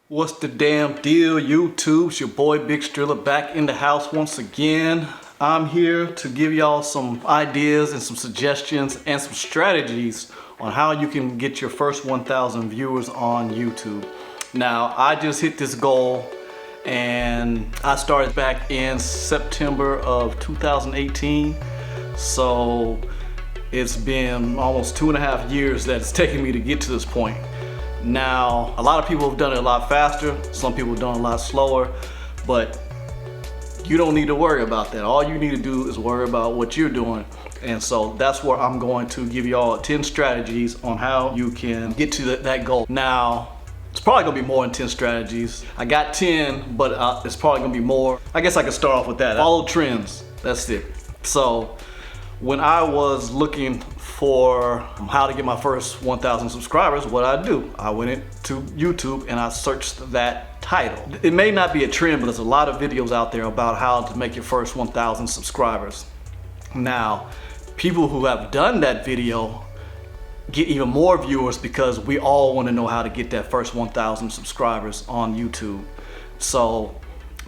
What's the damn deal, YouTube? It's your boy Big Striller back in the house once again. I'm here to give y'all some ideas and some suggestions and some strategies on how you can get your first 1,000 viewers on YouTube. Now, I just hit this goal and I started back in September of 2018. So it's been almost 2.5 years that it's taken me to get to this point. Now, a lot of people have done it a lot faster, some people have done it a lot slower, but you don't need to worry about that. All you need to do is worry about what you're doing. And so that's where I'm going to give y'all 10 strategies on how you can get to that goal. Now, it's probably gonna be more than 10 strategies. I got 10, but it's probably gonna be more. I guess I can start off with that. Follow trends, that's it. So when I was looking for how to get my first 1,000 subscribers, what I do, I went into YouTube and I searched that title. It may not be a trend, but there's a lot of videos out there about how to make your first 1,000 subscribers. Now, people who have done that video get even more viewers because we all want to know how to get that first 1,000 subscribers on YouTube. So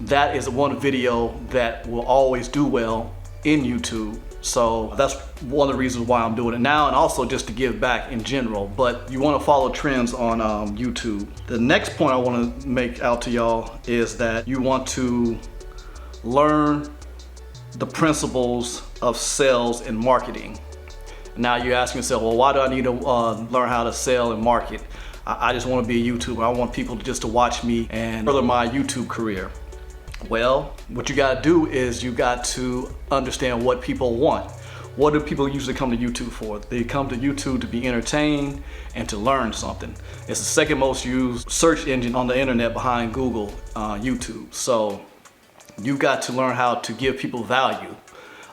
that is one video that will always do well in YouTube. So that's one of the reasons why I'm doing it now, and also just to give back in general. But you want to follow trends on YouTube. The next point I want to make out to y'all is that you want to learn the principles of sales and marketing. Now you're asking yourself, well, why do I need to learn how to sell and market? I just want to be a YouTuber. I want people just to watch me and further my YouTube career. Well, what you got to do is you got to understand what people want. What do people usually come to YouTube for? They come to YouTube to be entertained and to learn something. It's the second most used search engine on the internet behind Google, YouTube. So you've got to learn how to give people value.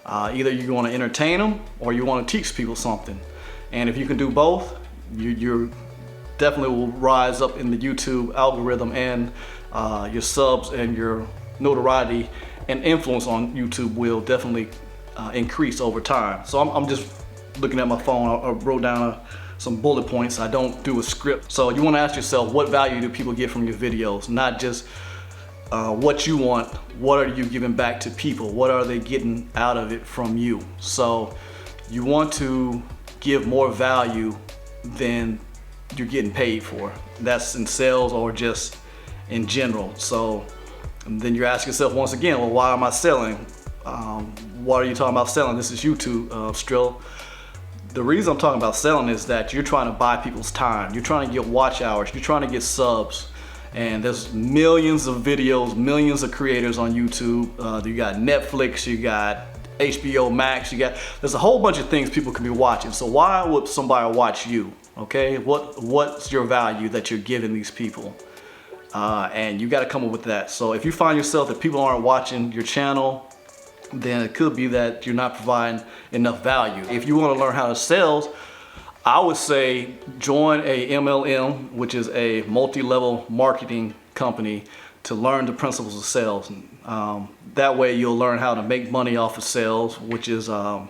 Either you want to entertain them or you want to teach people something. And if you can do both, you definitely will rise up in the YouTube algorithm, and your subs and your notoriety and influence on YouTube will definitely increase over time. So I'm just looking at my phone. I wrote down some bullet points. I don't do a script. So you want to ask yourself, what value do people get from your videos? Not just what you want, what are you giving back to people? What are they getting out of it from you? So you want to give more value than you're getting paid for. That's in sales or just in general. So and then you're asking yourself once again, well, why am I selling? What are you talking about selling? This is YouTube, Strill. The reason I'm talking about selling is that you're trying to buy people's time. You're trying to get watch hours. You're trying to get subs. And there's millions of videos, millions of creators on YouTube. You got Netflix, you got HBO Max, there's a whole bunch of things people can be watching. So why would somebody watch you? Okay, what's your value that you're giving these people? And you got to come up with that. So if you find yourself that people aren't watching your channel, then it could be that you're not providing enough value. If you want to learn how to sell, I would say join a MLM, which is a multi-level marketing company, to learn the principles of sales. That way you'll learn how to make money off of sales, which is a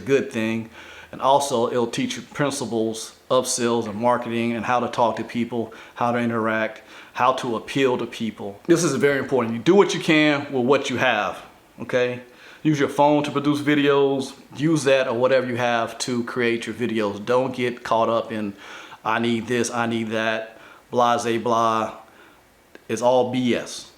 good thing. And also it'll teach you principles of sales and marketing and how to talk to people, how to interact, how to appeal to people. This is very important. You do what you can with what you have, okay? Use your phone to produce videos. Use that or whatever you have to create your videos. Don't get caught up in, I need this, I need that, blase blah. It's all BS.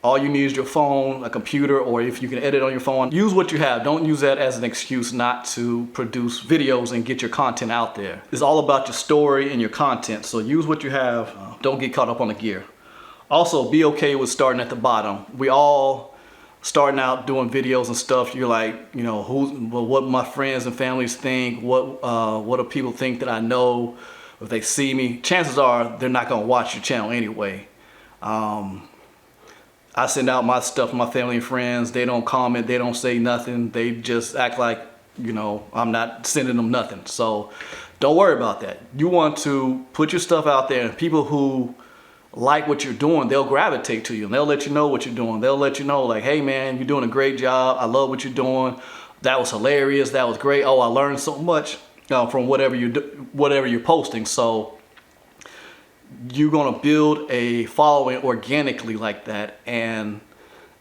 All you need is your phone, a computer, or if you can edit on your phone, use what you have. Don't use that as an excuse not to produce videos and get your content out there. It's all about your story and your content. So use what you have. Don't get caught up on the gear. Also, be okay with starting at the bottom. We all starting out doing videos and stuff. You're like, you know, what my friends and families think, what do people think that I know, if they see me. Chances are they're not gonna watch your channel anyway. I send out my stuff to my family and friends. They don't comment, they don't say nothing. They just act like, you know, I'm not sending them nothing. So don't worry about that. You want to put your stuff out there, and people who like what you're doing, they'll gravitate to you and they'll let you know what you're doing. They'll let you know, like, hey man, you're doing a great job. I love what you're doing. That was hilarious. That was great. Oh, I learned so much from whatever you're posting. So you're gonna build a following organically like that, and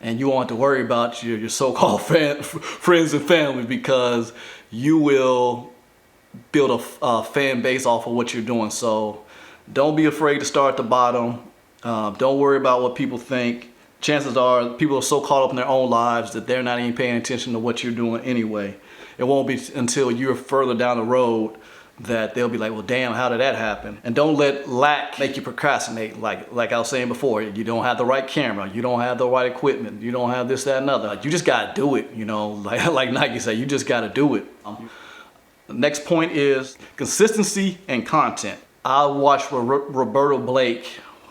you won't have to worry about your so-called friends and family, because you will build a fan base off of what you're doing. So don't be afraid to start at the bottom. Don't worry about what people think. Chances are people are so caught up in their own lives that they're not even paying attention to what you're doing anyway. It won't be until you're further down the road that they'll be like, well, damn, how did that happen? And don't let lack make you procrastinate. Like I was saying before, you don't have the right camera, you don't have the right equipment, you don't have this, that, and other. Like, you just gotta do it, you know, like Nike said, you just gotta do it. The next point is consistency and content. I watched Roberto Blake,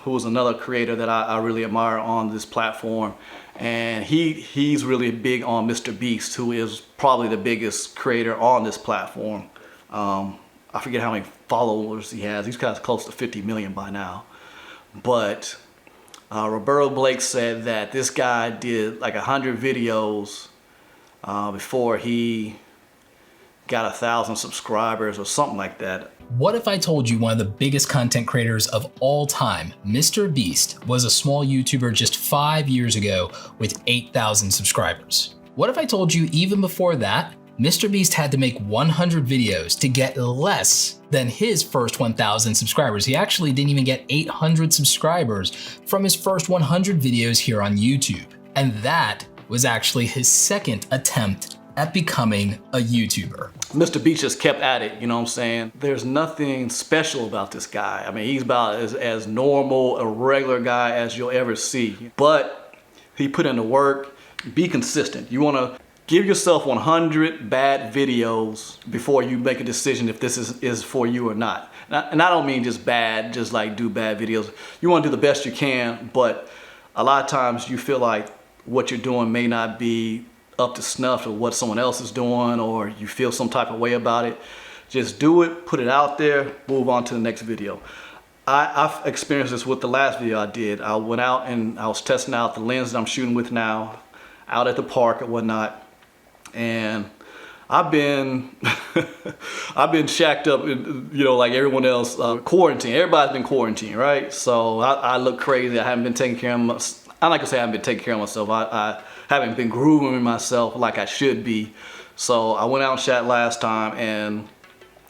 who is another creator that I really admire on this platform. And he's really big on Mr. Beast, who is probably the biggest creator on this platform. I forget how many followers he has. He's kind of close to 50 million by now. But Roberto Blake said that this guy did like 100 videos before he got 1,000 subscribers or something like that. What if I told you one of the biggest content creators of all time, Mr. Beast, was a small YouTuber just 5 years ago with 8,000 subscribers? What if I told you even before that, Mr. Beast had to make 100 videos to get less than his first 1,000 subscribers? He actually didn't even get 800 subscribers from his first 100 videos here on YouTube. And that was actually his second attempt at becoming a YouTuber. Mr. Beast just kept at it, you know what I'm saying? There's nothing special about this guy. I mean, he's about as normal, a regular guy as you'll ever see. But he put in the work. Be consistent. You want to give yourself 100 bad videos before you make a decision if this is for you or not. And I don't mean just bad, just like do bad videos. You want to do the best you can, but a lot of times you feel like what you're doing may not be up to snuff of what someone else is doing, or you feel some type of way about it. Just do it, put it out there, move on to the next video. I've experienced this with the last video I did. I went out and I was testing out the lens that I'm shooting with now, out at the park and whatnot. And I've been shacked up, you know, like everyone else, quarantine. Everybody's been quarantined, right? So I look crazy. I haven't been taking care of myself. I'm not gonna say I haven't been taking care of myself. I haven't been grooming myself like I should be. So I went out and shot last time, and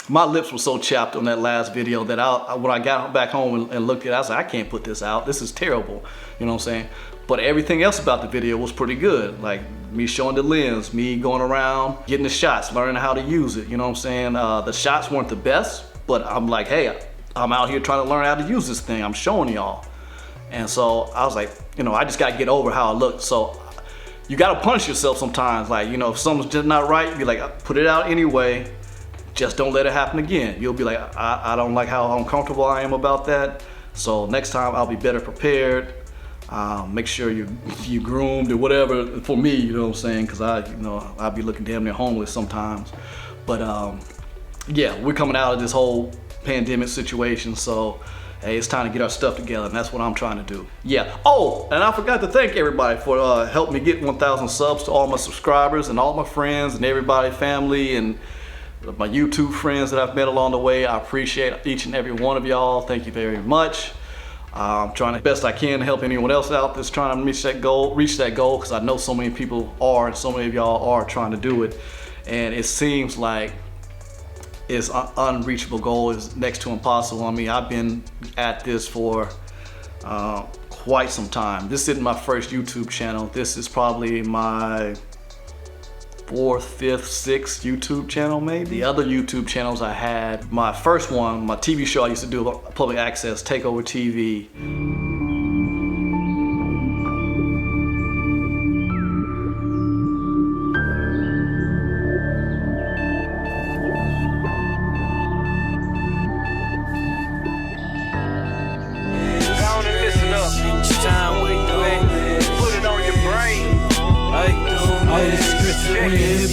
my lips were so chapped on that last video that when I got back home and looked at it, I was like, I can't put this out. This is terrible. You know what I'm saying? But everything else about the video was pretty good. Like me showing the lens, me going around, getting the shots, learning how to use it. You know what I'm saying? The shots weren't the best, but I'm like, hey, I'm out here trying to learn how to use this thing. I'm showing y'all. And so I was like, you know, I just gotta get over how I look. So you gotta punish yourself sometimes. Like, you know, if something's just not right, be like, put it out anyway. Just don't let it happen again. You'll be like, I don't like how uncomfortable I am about that. So next time I'll be better prepared. Make sure you groomed or whatever for me, you know what I'm saying? Cause I'll be looking damn near homeless sometimes. But yeah, we're coming out of this whole pandemic situation. So hey, it's time to get our stuff together, and that's what I'm trying to do. Yeah. Oh, and I forgot to thank everybody for helping me get 1,000 subs, to all my subscribers and all my friends and everybody, family, and my YouTube friends that I've met along the way. I appreciate each and every one of y'all. Thank you very much. I'm trying the best I can to help anyone else out that's trying to reach that goal, because I know so many people are, and so many of y'all are trying to do it. And it seems like it's an unreachable goal, is next to impossible. I mean, I've been at this for quite some time. This isn't my first YouTube channel. This is probably my 4th, 5th, 6th YouTube channel maybe. The other YouTube channels I had, my first one, my TV show I used to do, public access, Takeover TV.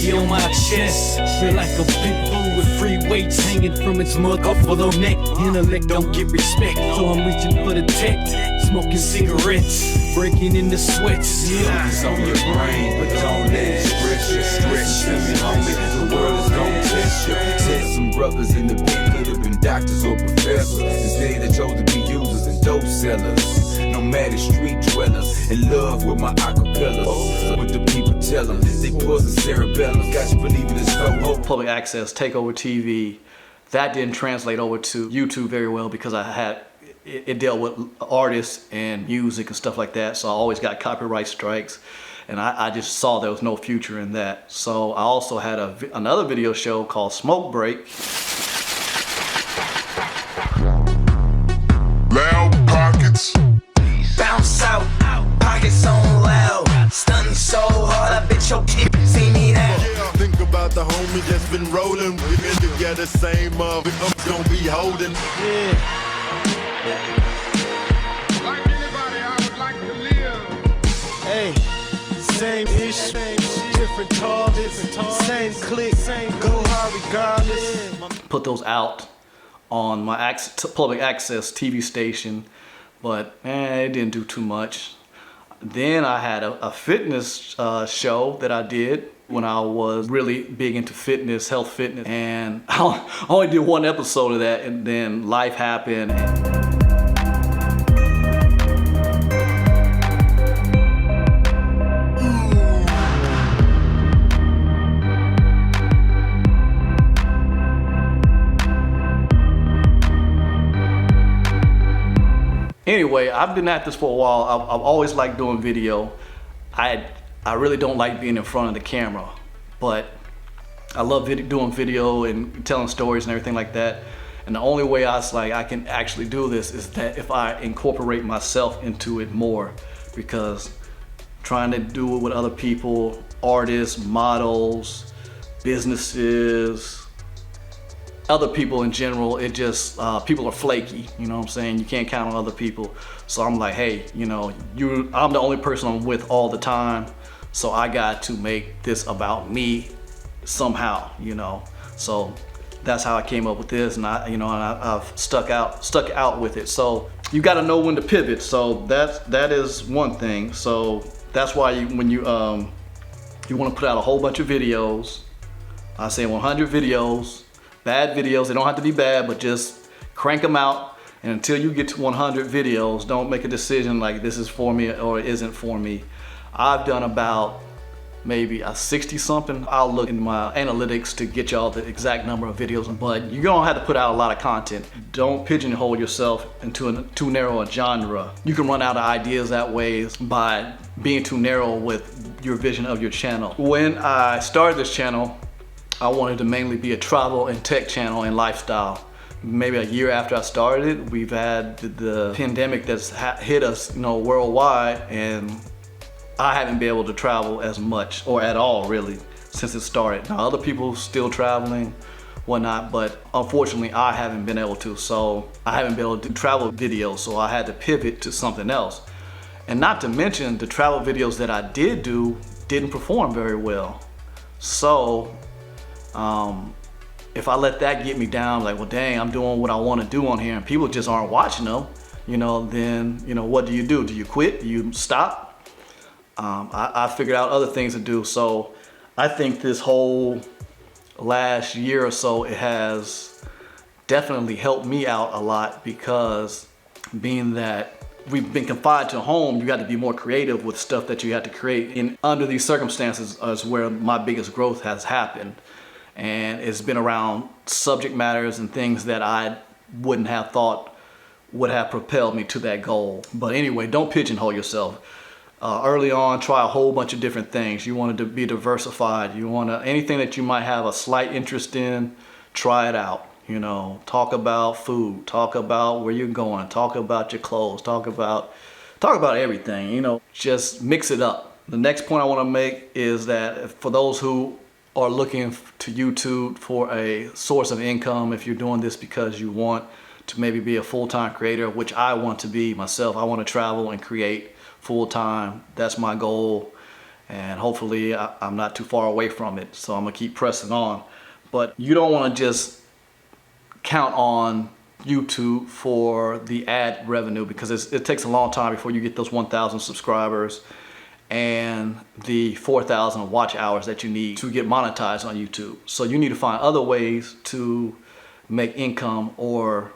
On my chest, feel like a pit bull with free weights hanging from its mother full neck. Intellect don't get respect, so I'm reaching for the tech. Smoking cigarettes, breaking into sweats. It's on your brain, but don't let it stretch you. Tell me, homie, the world is gonna test you. Said some brothers in the pit could have been becoming doctors or professors. Instead, they chose to be users and dope sellers. Nomadic street dwellers, in love with my acapellas. What the people tell them, they poison cerebellum. Got you believing it's no hope. Public access, take over TV. That didn't translate over to YouTube very well because it dealt with artists and music and stuff like that. So I always got copyright strikes. And I just saw there was no future in that. So I also had another video show called Smoke Break. Loud pockets. Bounce out, pockets on loud. Stunting so hard, I bet your kid see me now. Yeah, think about the homie that's been rolling. We've been together, same of it. I'm gonna be holding. Yeah. Like anybody, I would like to live. Hey, same issue, different targets, same click, go hard regardless. Put those out on my public access TV station, but it didn't do too much. Then I had a fitness show that I did when I was really big into fitness, health fitness, and I only did one episode of that, and then life happened. Anyway, I've been at this for a while. I've always liked doing video. I really don't like being in front of the camera, but I love doing video and telling stories and everything like that. And the only way I can actually do this is that if I incorporate myself into it more, because trying to do it with other people, artists, models, businesses, other people in general, it just, people are flaky, you know what I'm saying? You can't count on other people. So I'm like, hey, I'm the only person I'm with all the time, so I got to make this about me somehow, So that's how I came up with this, and I've stuck out with it. So you got to know when to pivot. So that is one thing. So that's why when you want to put out a whole bunch of videos, I say 100 videos. Bad videos, they don't have to be bad, but just crank them out. And until you get to 100 videos, don't make a decision like this is for me or it isn't for me. I've done about maybe a 60 something. I'll look in my analytics to get y'all the exact number of videos, but you're gonna have to put out a lot of content. Don't pigeonhole yourself into too narrow a genre. You can run out of ideas that way by being too narrow with your vision of your channel. When I started this channel, I wanted to mainly be a travel and tech channel and lifestyle. Maybe a year after I started it, we've had the pandemic that's hit us, worldwide, and I haven't been able to travel as much or at all really since it started. Now other people still traveling, whatnot, but unfortunately I haven't been able to. So I haven't been able to do travel videos, so I had to pivot to something else. And not to mention the travel videos that I did do didn't perform very well. So if I let that get me down, like, well, dang, I'm doing what I want to do on here and people just aren't watching them, then, what do? Do you quit? Do you stop? I figured out other things to do. So I think this whole last year or so, it has definitely helped me out a lot, because being that we've been confined to home, you got to be more creative with stuff that you have to create. And under these circumstances is where my biggest growth has happened. And it's been around subject matters and things that I wouldn't have thought would have propelled me to that goal. But anyway, don't pigeonhole yourself. Early on, try a whole bunch of different things. You want to be diversified. You want to, anything that you might have a slight interest in, try it out. Talk about food, talk about where you're going, talk about your clothes, talk about everything, just mix it up. The next point I want to make is that for those who are looking to YouTube for a source of income, if you're doing this because you want to maybe be a full-time creator, which I want to be myself, I want to travel and create full-time. That's my goal, and hopefully I'm not too far away from it, so I'm gonna keep pressing on. But you don't want to just count on YouTube for the ad revenue, because it takes a long time before you get those 1,000 subscribers and the 4,000 watch hours that you need to get monetized on YouTube. So you need to find other ways to make income or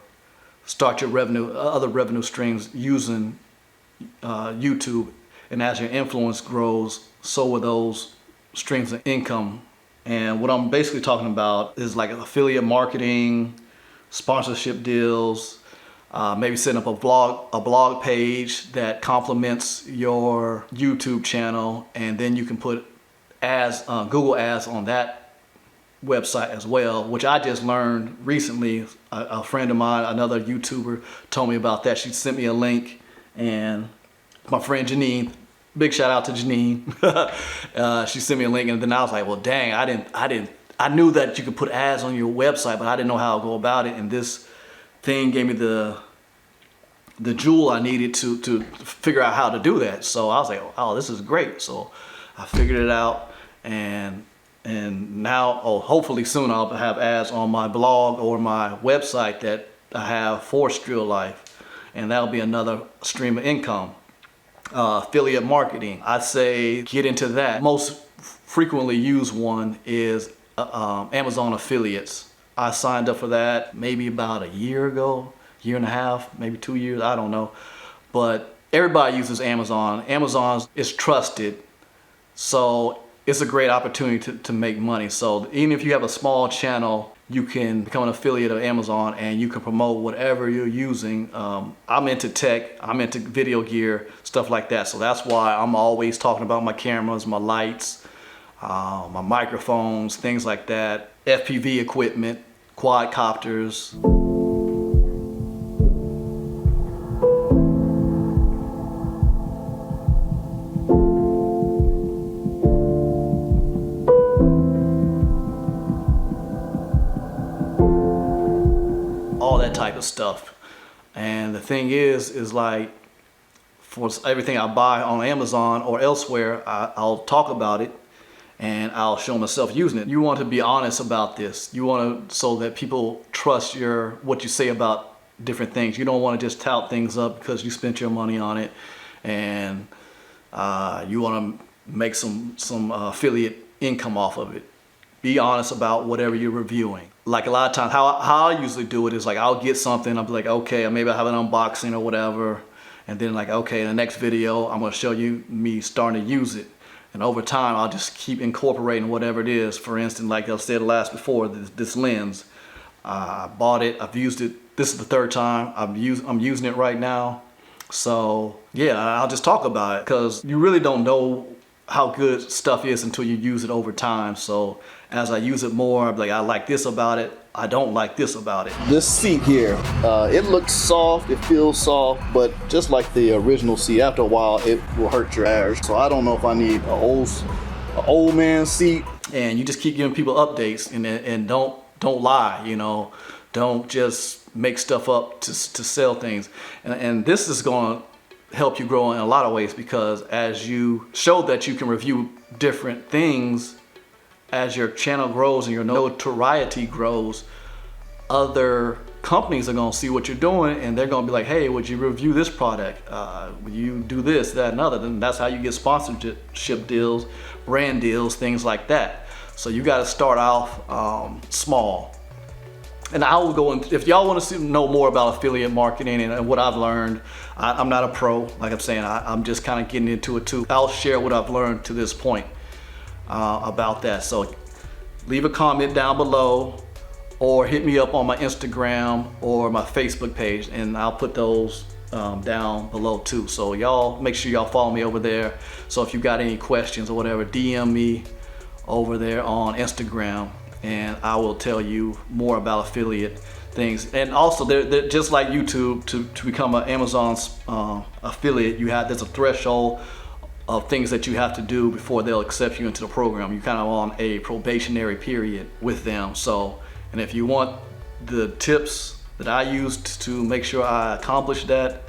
start your other revenue streams using YouTube. And as your influence grows, so will those streams of income. And what I'm basically talking about is like affiliate marketing, sponsorship deals, maybe setting up a blog page that complements your YouTube channel, and then you can put ads, Google ads on that website as well, which I just learned recently. A friend of mine, another YouTuber, told me about that. She sent me a link, and my friend Janine, big shout out to Janine, she sent me a link, and then I was like, well, dang, I knew that you could put ads on your website, but I didn't know how to go about it. And this thing gave me the jewel I needed to figure out how to do that. So I was like, oh, this is great. So I figured it out, and now, hopefully soon I'll have ads on my blog or my website that I have for Still Life, and that'll be another stream of income. Affiliate marketing, I'd say get into that. Most frequently used one is Amazon affiliates. I signed up for that maybe about a year ago, year and a half, maybe 2 years, I don't know. But everybody uses Amazon. Amazon is trusted, so it's a great opportunity to make money. So even if you have a small channel, you can become an affiliate of Amazon and you can promote whatever you're using. I'm into tech, I'm into video gear, stuff like that. So that's why I'm always talking about my cameras, my lights, my microphones, things like that, FPV equipment, quadcopters. All that type of stuff. And the thing is like, for everything I buy on Amazon or elsewhere, I'll talk about it and I'll show myself using it. You want to be honest about this. You want to, so that people trust what you say about different things. You don't want to just tout things up because you spent your money on it, and you want to make some affiliate income off of it. Be honest about whatever you're reviewing. Like a lot of times, how I usually do it is like, I'll get something, I'll be like, okay, maybe I have an unboxing or whatever, and then like, okay, in the next video, I'm gonna show you me starting to use it. And over time, I'll just keep incorporating whatever it is. For instance, like I said before, this lens, I bought it, I've used it, this is the third time I'm using it right now. So yeah, I'll just talk about it, because you really don't know how good stuff is until you use it over time. So as I use it more, I'm like, I like this about it, I don't like this about it. This seat here, it looks soft, it feels soft, but just like the original seat, after a while it will hurt your ass. So I don't know if I need an old man seat. And you just keep giving people updates, and don't lie, you know, don't just make stuff up to sell things. And this is going to help you grow in a lot of ways, because as you show that you can review different things, as your channel grows and your notoriety grows, other companies are gonna see what you're doing, and they're gonna be like, hey, would you review this product? Would you do this, that, and other? Then that's how you get sponsorship deals, brand deals, things like that. So you gotta start off small. And I will go in, if y'all want to know more about affiliate marketing and what I've learned, I'm not a pro, like I'm saying, I'm just kind of getting into it too. I'll share what I've learned to this point about that. So leave a comment down below, or hit me up on my Instagram or my Facebook page, and I'll put those down below too. So y'all make sure y'all follow me over there. So if you got any questions or whatever, DM me over there on Instagram, and I will tell you more about affiliate things. And also, they're just like YouTube, to become an Amazon's affiliate, there's a threshold of things that you have to do before they'll accept you into the program. You're kind of on a probationary period with them. So, and if you want the tips that I used to make sure I accomplish that,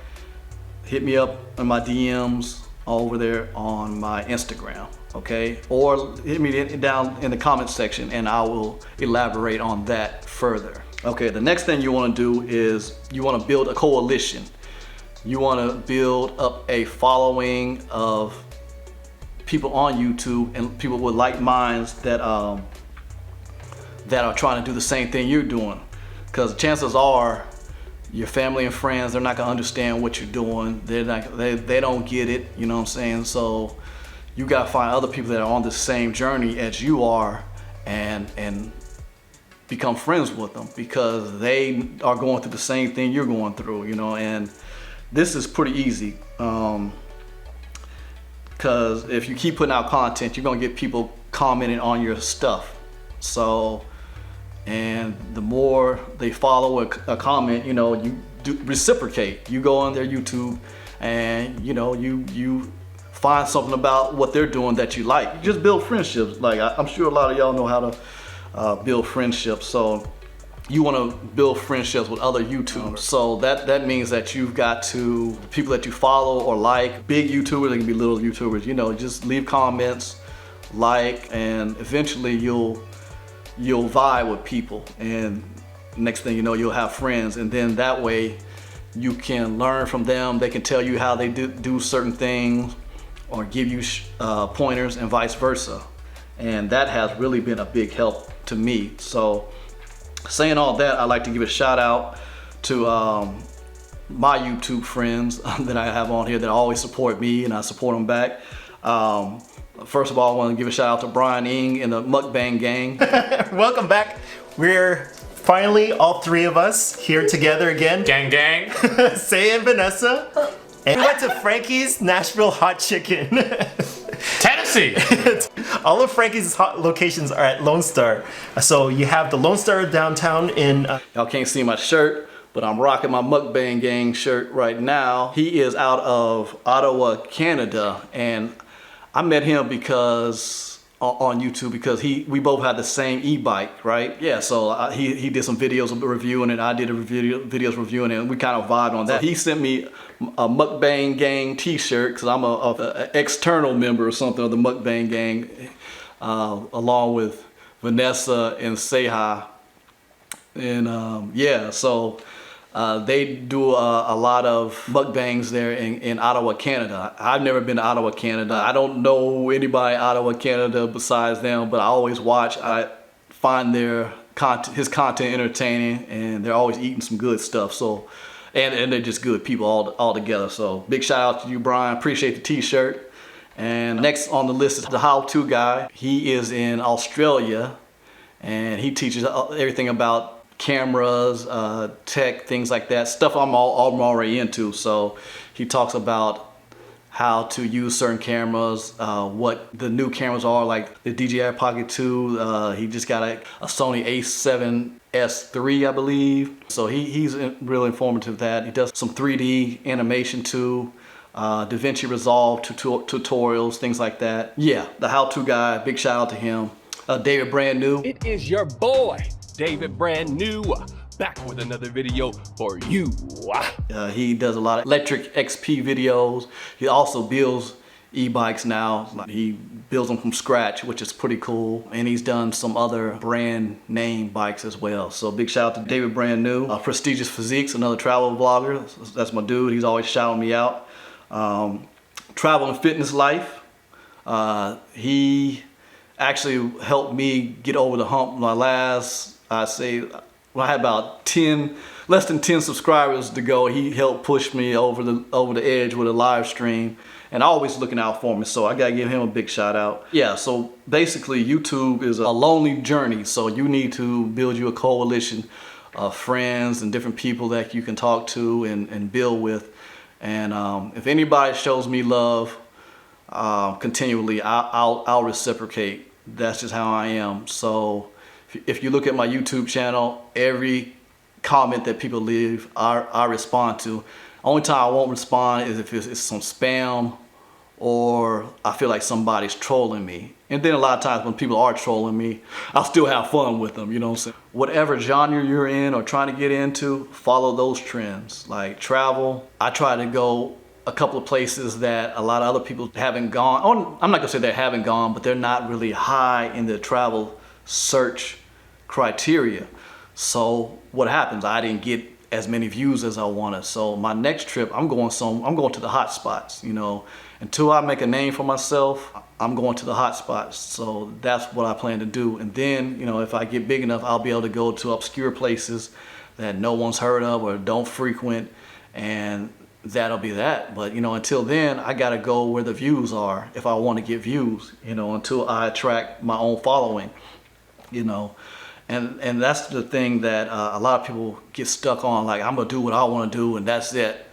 hit me up in my DMs over there on my Instagram, okay? Or hit me down in the comment section and I will elaborate on that further. Okay, the next thing you want to do is you want to build a coalition. You want to build up a following of people on YouTube and people with like minds that are trying to do the same thing you're doing. because chances are your family and friends, they're not gonna understand what you're doing. They don't get it, you know what I'm saying? So you gotta find other people that are on the same journey as you are and become friends with them, because they are going through the same thing you're going through, you know. And this is pretty easy, because if you keep putting out content, you're gonna get people commenting on your stuff. So, and the more they follow a comment, you know, you do reciprocate. You go on their YouTube and, you know, you find something about what they're doing that you like. You just build friendships. Like I'm sure a lot of y'all know how to build friendships. So you want to build friendships with other YouTubers. So that means that you've got to, people that you follow or like, big YouTubers, they can be little YouTubers, you know, just leave comments, like, and eventually you'll vibe with people, and next thing you know, you'll have friends, and then that way you can learn from them. They can tell you how they do certain things or give you pointers and vice versa. And that has really been a big help to me. So saying all that, I'd like to give a shout out to my YouTube friends that I have on here that always support me and I support them back. First of all, I want to give a shout out to Brian Ng and the Mukbang Gang. Welcome back. We're finally all three of us here together again. Gang gang. Say and Vanessa. And we went to Frankie's Nashville Hot Chicken. Tennessee. All of Frankie's hot locations are at Lone Star. So you have the Lone Star downtown in... Y'all can't see my shirt, but I'm rocking my Mukbang Gang shirt right now. He is out of Ottawa, Canada, and I met him because on YouTube because we both had the same e-bike, right? Yeah, so he did some videos of reviewing it, I did videos reviewing it, and we kind of vibed on that. So he sent me a Mukbang Gang t-shirt because I'm a external member or something of the Mukbang Gang, along with Vanessa and Seha. And yeah, so they do a lot of mukbangs there in Ottawa, Canada. I've never been to Ottawa, Canada. I don't know anybody in Ottawa, Canada besides them, but I always watch. I find his content entertaining, and they're always eating some good stuff. So, and they're just good people all together. So big shout out to you, Brian. Appreciate the t-shirt. And next on the list is the HowtoGuy. He is in Australia, and he teaches everything about cameras, tech, things like that, stuff I'm already into. So he talks about how to use certain cameras, what the new cameras are, like the DJI Pocket 2. He just got a Sony a7S III, I believe. So he's really informative with that. He does some 3D animation too, DaVinci Resolve tutorials, things like that. Yeah, the HowtoGuy, big shout out to him. DavidBrandNew. It is your boy, DavidBrandNew, back with another video for you. He does a lot of electric XP videos. He also builds e-bikes now. He builds them from scratch, which is pretty cool. And he's done some other brand name bikes as well. So big shout out to DavidBrandNew. Prestigious Physiquez, another travel vlogger. That's my dude. He's always shouting me out. Travel and Fitness Life. He actually helped me get over the hump. My last, I had about less than 10 subscribers to go. He helped push me over the edge with a live stream, and always looking out for me. So I gotta give him a big shout out. Yeah, so basically YouTube is a lonely journey. So you need to build you a coalition of friends and different people that you can talk to and build with. And if anybody shows me love, continually, I'll reciprocate. That's just how I am. So if you look at my YouTube channel, every comment that people leave, I respond to. Only time I won't respond is if it's some spam or I feel like somebody's trolling me. And then a lot of times when people are trolling me, I'll still have fun with them, you know what I'm saying? Whatever genre you're in or trying to get into, follow those trends. Like travel, I try to go a couple of places that a lot of other people haven't gone. Oh, I'm not gonna say they haven't gone, but they're not really high in the travel search criteria. So what happens? I didn't get as many views as I wanted. So my next trip, I'm going to the hot spots, you know. Until I make a name for myself, I'm going to the hot spots. So that's what I plan to do. And then, you know, if I get big enough, I'll be able to go to obscure places that no one's heard of or don't frequent, and that'll be that. But you know, until then, I gotta go where the views are if I want to get views, you know, until I attract my own following, you know. And that's the thing that a lot of people get stuck on, like, I'm gonna do what I want to do and that's it.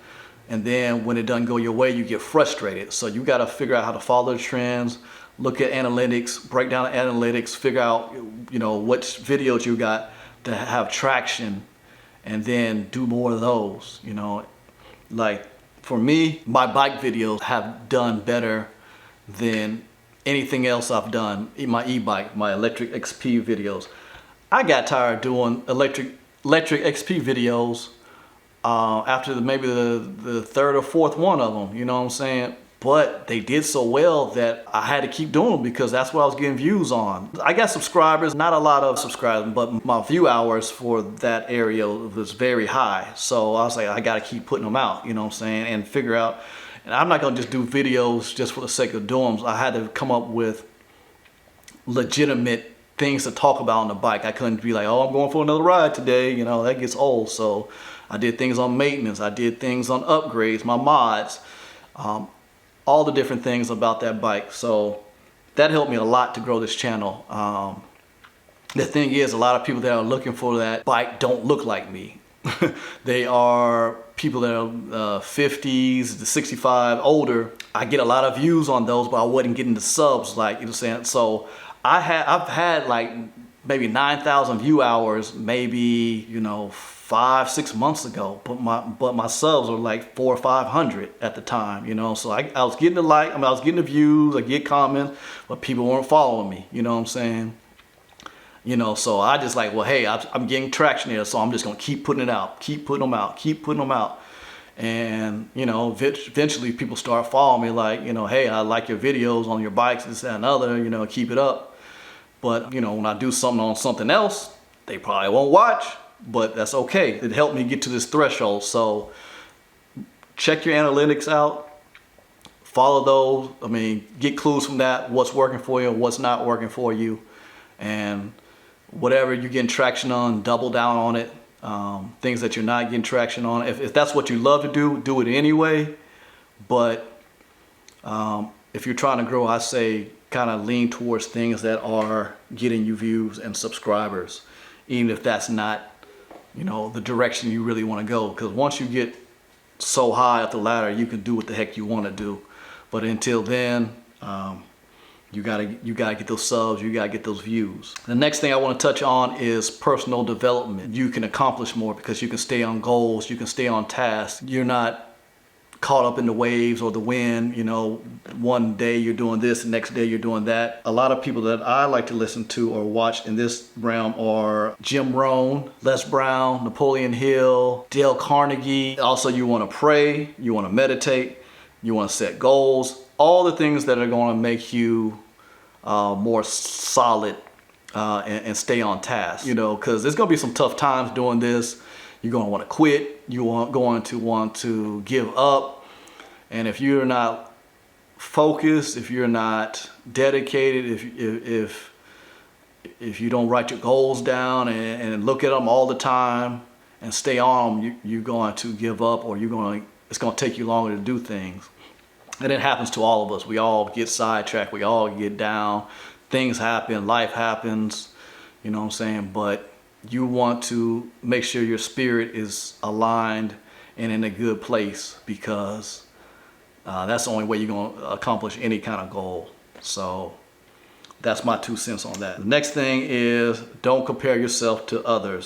And then when it doesn't go your way, you get frustrated. So you got to figure out how to follow the trends, look at analytics, break down the analytics, figure out, you know, which videos you got to have traction, and then do more of those, you know. Like for me, my bike videos have done better than anything else I've done. My e-bike, my electric XP videos. I got tired of doing electric XP videos after maybe the third or fourth one of them, you know what I'm saying? But they did so well that I had to keep doing them because that's what I was getting views on. I got subscribers, not a lot of subscribers, but my view hours for that area was very high. So I was like, I gotta keep putting them out, you know what I'm saying? And figure out, and I'm not gonna just do videos just for the sake of doing them. I had to come up with legitimate things to talk about on the bike. I couldn't be like, oh, I'm going for another ride today, you know, that gets old. So I did things on maintenance, I did things on upgrades, my mods, all the different things about that bike. So that helped me a lot to grow this channel. The thing is, a lot of people that are looking for that bike don't look like me. They are people that are 50s to 65, older. I get a lot of views on those, but I wasn't getting the subs, like, you know what I'm saying? So I've had like maybe 9,000 view hours, maybe, you know, 5-6 months ago, but my subs were like 400 or 500 at the time, you know. So I was getting the like, I mean, I was getting the views, I get comments, but people weren't following me, you know what I'm saying? You know, so I just like, well, hey, I'm getting traction here, so I'm just gonna keep putting it out, keep putting them out, keep putting them out. And, you know, eventually people start following me like, you know, hey, I like your videos on your bikes, this, that, and other, you know, keep it up. But, you know, when I do something on something else, they probably won't watch, but that's okay. It helped me get to this threshold. So check your analytics out, follow those. I mean, get clues from that, what's working for you, what's not working for you. And whatever you're getting traction on, double down on it. Things that you're not getting traction on, if that's what you love to do it anyway. But if you're trying to grow, I say kind of lean towards things that are getting you views and subscribers, even if that's not, you know, the direction you really want to go. Because once you get so high up the ladder, you can do what the heck you want to do. But until then, you gotta get those subs, you gotta get those views. The next thing I want to touch on is personal development. You can accomplish more because you can stay on goals, you can stay on task. You're not caught up in the waves or the wind, you know, one day you're doing this, the next day you're doing that. A lot of people that I like to listen to or watch in this realm are Jim Rohn, Les Brown, Napoleon Hill, Dale Carnegie. Also, you want to pray, you want to meditate, you want to set goals, all the things that are going to make you more solid and stay on task, you know, because there's going to be some tough times doing this. You're going to want to quit. You're going to want to give up. And if you're not focused, if you're not dedicated, if you don't write your goals down and look at them all the time and stay on them, you're going to give up, or it's going to take you longer to do things. And it happens to all of us. We all get sidetracked. We all get down. Things happen. Life happens. You know what I'm saying? But you want to make sure your spirit is aligned and in a good place, because that's the only way you're going to accomplish any kind of goal. So that's my 2 cents on that. The next thing is, don't compare yourself to other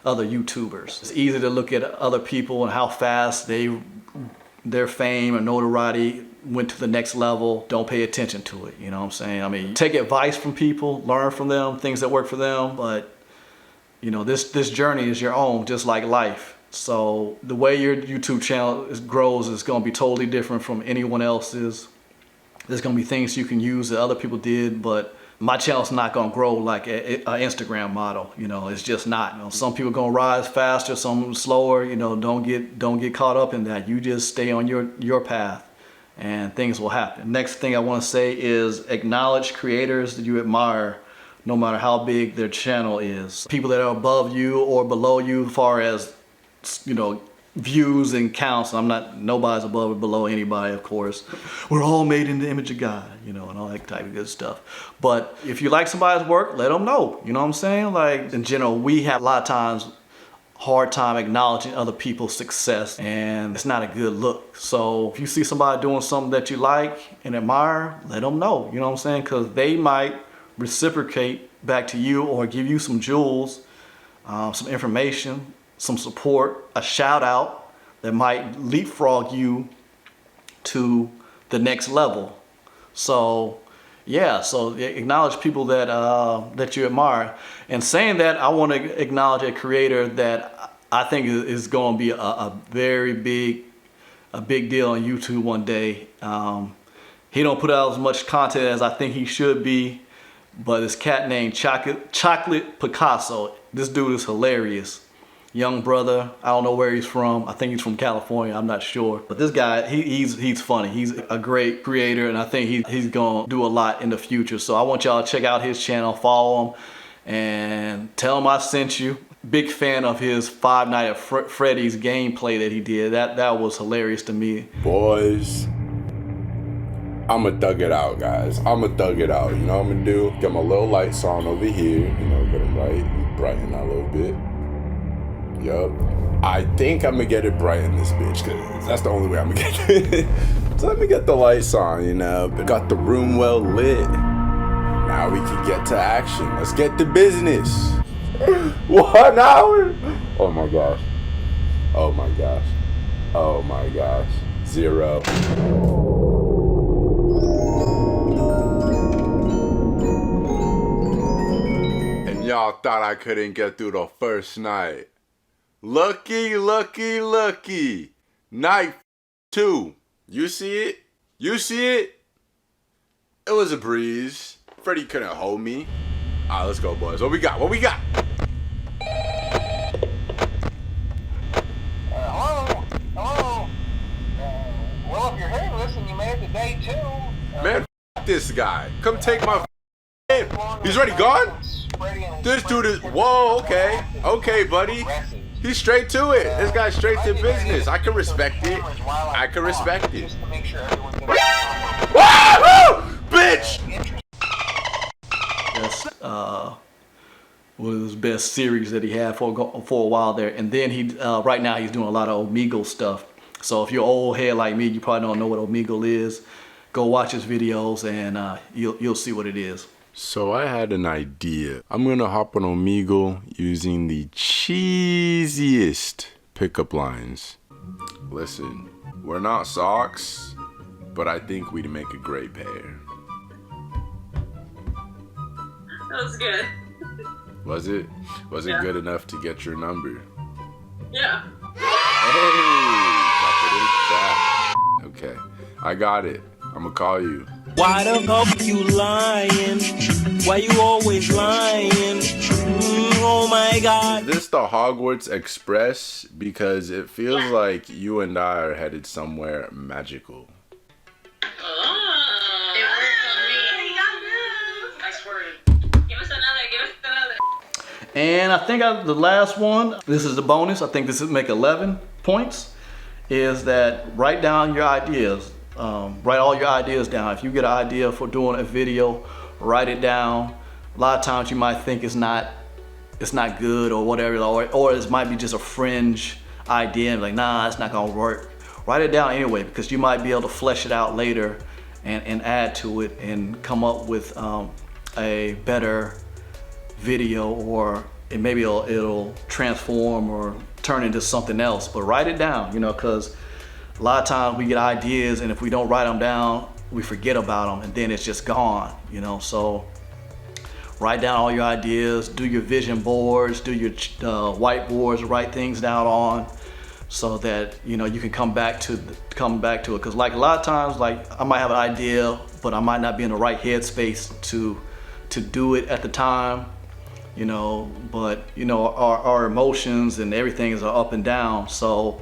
YouTubers. It's easy to look at other people and how fast their fame or notoriety went to the next level. Don't pay attention to it, you know what I'm saying? I mean, take advice from people, learn from them, things that work for them, but you know, this journey is your own, just like life. So the way your YouTube channel grows is going to be totally different from anyone else's. There's going to be things you can use that other people did, but my channel's not going to grow like an Instagram model. You know, it's just not. You know, some people are going to rise faster, some slower. You know, don't get caught up in that. You just stay on your path, and things will happen. Next thing I want to say is acknowledge creators that you admire no matter how big their channel is. People that are above you or below you as far as, you know, views and counts. Nobody's above or below anybody, of course. We're all made in the image of God, you know, and all that type of good stuff. But if you like somebody's work, let them know, you know what I'm saying? Like, in general, we have a lot of times hard time acknowledging other people's success, and it's not a good look. So if you see somebody doing something that you like and admire, let them know, you know what I'm saying? Because they might reciprocate back to you or give you some jewels, some information, some support, a shout out that might leapfrog you to the next level. So yeah, so acknowledge people that that you admire. And saying that, I want to acknowledge a creator that I think is going to be a very big deal on YouTube one day. He don't put out as much content as I think he should be, but this cat named ChocolatePicasso. This dude is hilarious. Young brother, I don't know where he's from. I think he's from California, I'm not sure. But this guy, he's funny. He's a great creator, and I think he's gonna do a lot in the future. So I want y'all to check out his channel, follow him, and tell him I sent you. Big fan of his Five Nights at Freddy's gameplay that he did. That was hilarious to me. Boys, I'ma thug it out, guys. I'ma thug it out. You know what I'm gonna do? Get my little lights on over here. You know, get them right, brighten a little bit. Yup. I think I'm gonna get it bright in this bitch, cause that's the only way I'm gonna get it. So let me get the lights on, you know. But got the room well lit. Now we can get to action. Let's get to business. 1 hour. Oh my gosh. Oh my gosh. Oh my gosh. 0. And y'all thought I couldn't get through the first night. Lucky, lucky, lucky. Night 2. You see it? You see it? It was a breeze. Freddy couldn't hold me. Alright, let's go, boys. What we got? What we got? Hello? Hello? Well, if you're hearing this and you made it to day 2... Man, f this guy. Come take my f***. He's already gone? This dude is... Whoa, okay. Okay, buddy. He's straight to it. This guy's straight to business. I can respect it. I can respect it. Woo! Bitch! That's one of his best series that he had for a while there. And then he right now he's doing a lot of Omegle stuff. So if you're old head like me, you probably don't know what Omegle is. Go watch his videos and you'll see what it is. So I had an idea. I'm gonna hop on Omegle using the cheesiest pickup lines. Listen, we're not socks, but I think we'd make a great pair. That was good. Was it? Was it good enough to get your number? Yeah. Hey, okay, I got it. I'm gonna call you. Why the fuck you lying? Why you always lying? Oh my god. Is this the Hogwarts Express? Because it feels like you and I are headed somewhere magical. And I think the last one, this is the bonus, I think this would make 11 points, is that write down your ideas. Write all your ideas down. If you get an idea for doing a video, write it down. A lot of times you might think it's not good or whatever, or it might be just a fringe idea and like, nah, it's not gonna work. Write it down anyway, because you might be able to flesh it out later and add to it and come up with a better video, or maybe it'll transform or turn into something else. But write it down, you know, because a lot of times we get ideas and if we don't write them down, we forget about them and then it's just gone, you know. So write down all your ideas, do your vision boards, do your whiteboards, write things down on, so that, you know, you can come back to it. Because like a lot of times, like I might have an idea, but I might not be in the right headspace to do it at the time, you know. But you know, our emotions and everything is up and down. So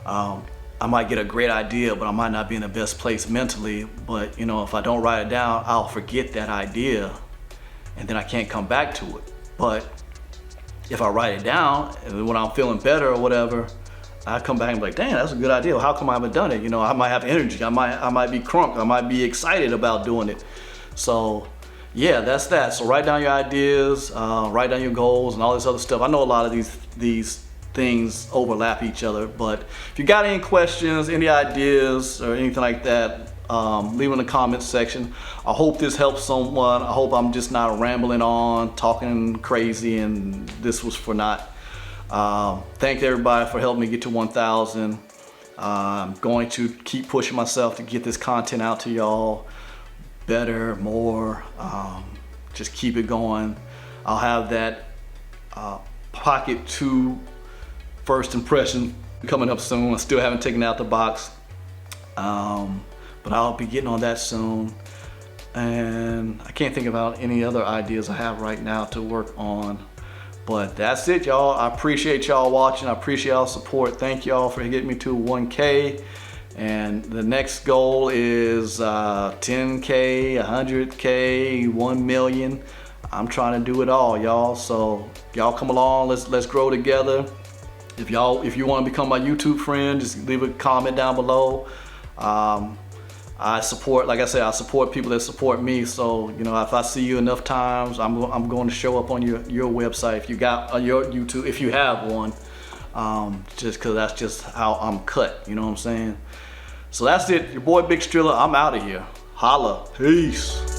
I might get a great idea, but I might not be in the best place mentally. But you know, if I don't write it down, I'll forget that idea, and then I can't come back to it. But if I write it down, and when I'm feeling better or whatever, I come back and be like, dang, that's a good idea. How come I haven't done it? You know, I might have energy. I might be crunk. I might be excited about doing it. So yeah, that's that. So write down your ideas, write down your goals and all this other stuff. I know a lot of these things overlap each other, but if you got any questions, any ideas or anything like that, leave in the comments section. I hope this helps someone. I hope I'm just not rambling on, talking crazy, and this was for naught. Thank everybody for helping me get to 1,000. I'm going to keep pushing myself to get this content out to y'all better, more. Just keep it going. I'll have that Pocket 2 first impression coming up soon. I still haven't taken it out the box, but I'll be getting on that soon. And I can't think about any other ideas I have right now to work on. But that's it, y'all. I appreciate y'all watching. I appreciate y'all's support. Thank y'all for getting me to 1K. And the next goal is 10K, 100K, 1 million. I'm trying to do it all, y'all. So y'all come along. Let's grow together. If you want to become my YouTube friend, just leave a comment down below. I support, like I said, I support people that support me. So, you know, if I see you enough times, I'm going to show up on your website if you got your YouTube, if you have one, just because that's just how I'm cut. You know what I'm saying? So that's it. Your boy Big Strilla. I'm out of here. Holla. Peace.